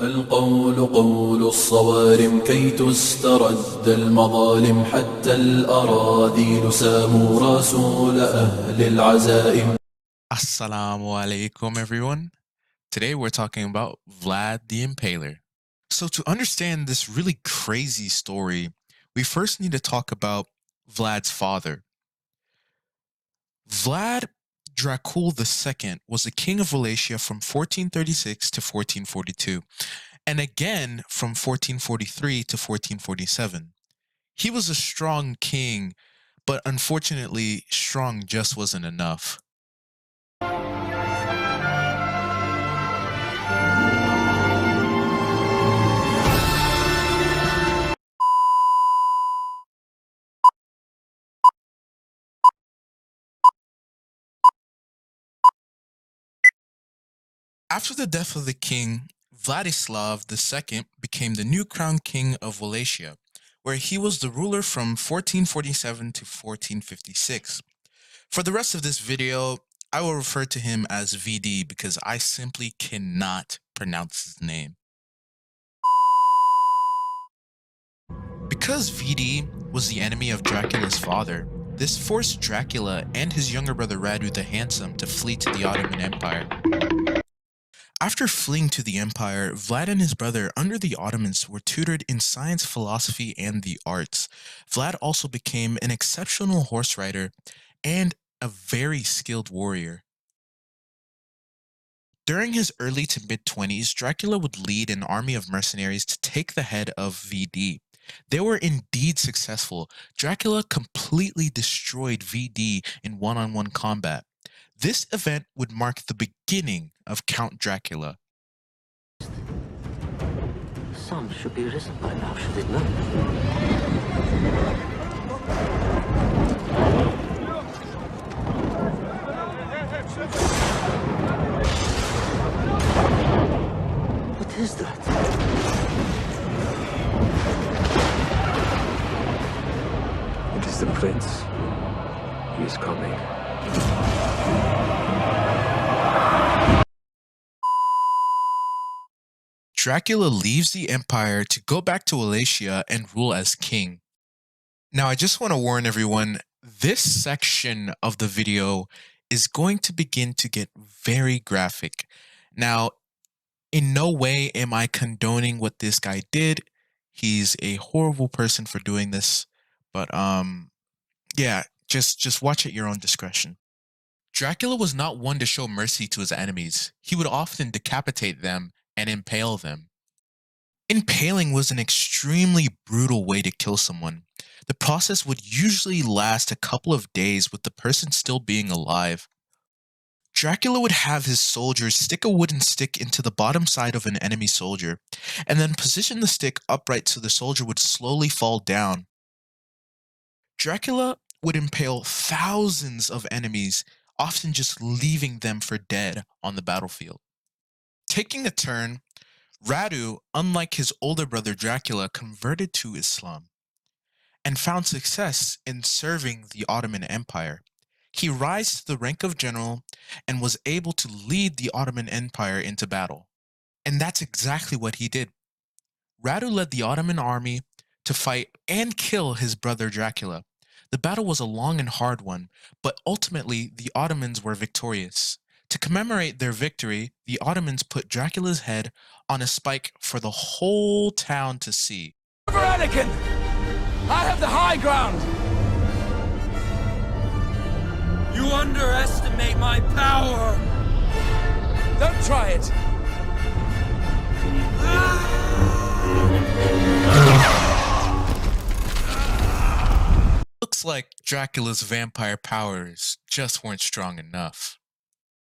القول قول الصوارم كي تسترد المظالم حتى الأراذيل ساموا رسول أهل العزائم. Assalamu alaikum, everyone. Today we're talking about Vlad the Impaler. So, to understand this really crazy story, we first need to talk about Vlad's father. Vlad Dracula II was the king of Wallachia from 1436 to 1442, and again from 1443 to 1447. He was a strong king, but unfortunately, strong just wasn't enough. After the death of the king, Vladislav II became the new crown king of Wallachia, where he was the ruler from 1447 to 1456. For the rest of this video, I will refer to him as VD because I simply cannot pronounce his name. Because VD was the enemy of Dracula's father, this forced Dracula and his younger brother Radu the Handsome to flee to the Ottoman Empire. After fleeing to the empire, Vlad and his brother under the Ottomans were tutored in science, philosophy, and the arts. Vlad also became an exceptional horse rider and a very skilled warrior. During his early to mid-20s, Dracula would lead an army of mercenaries to take the head of VD. They were indeed successful. Dracula completely destroyed VD in one-on-one combat. This event would mark the beginning of Count Dracula. Sun should be risen by now, should it not? What is that? It is the prince. He is coming. Dracula leaves the empire to go back to Wallachia and rule as king. Now, I just want to warn everyone, this section of the video is going to begin to get very graphic. Now, in no way am I condoning what this guy did. He's a horrible person for doing this, but yeah, just watch at your own discretion. Dracula was not one to show mercy to his enemies. He would often decapitate them and impale them. Impaling was an extremely brutal way to kill someone. The process would usually last a couple of days with the person still being alive. Dracula would have his soldiers stick a wooden stick into the bottom side of an enemy soldier, and then position the stick upright so the soldier would slowly fall down. Dracula would impale thousands of enemies, often just leaving them for dead on the battlefield. Taking a turn, Radu, unlike his older brother Dracula, converted to Islam and found success in serving the Ottoman Empire. He rose to the rank of general and was able to lead the Ottoman Empire into battle. And that's exactly what he did. Radu led the Ottoman army to fight and kill his brother Dracula. The battle was a long and hard one, but ultimately the Ottomans were victorious. To commemorate their victory, the Ottomans put Dracula's head on a spike for the whole town to see. Anakin! I have the high ground! You underestimate my power! Don't try it! Looks like Dracula's vampire powers just weren't strong enough.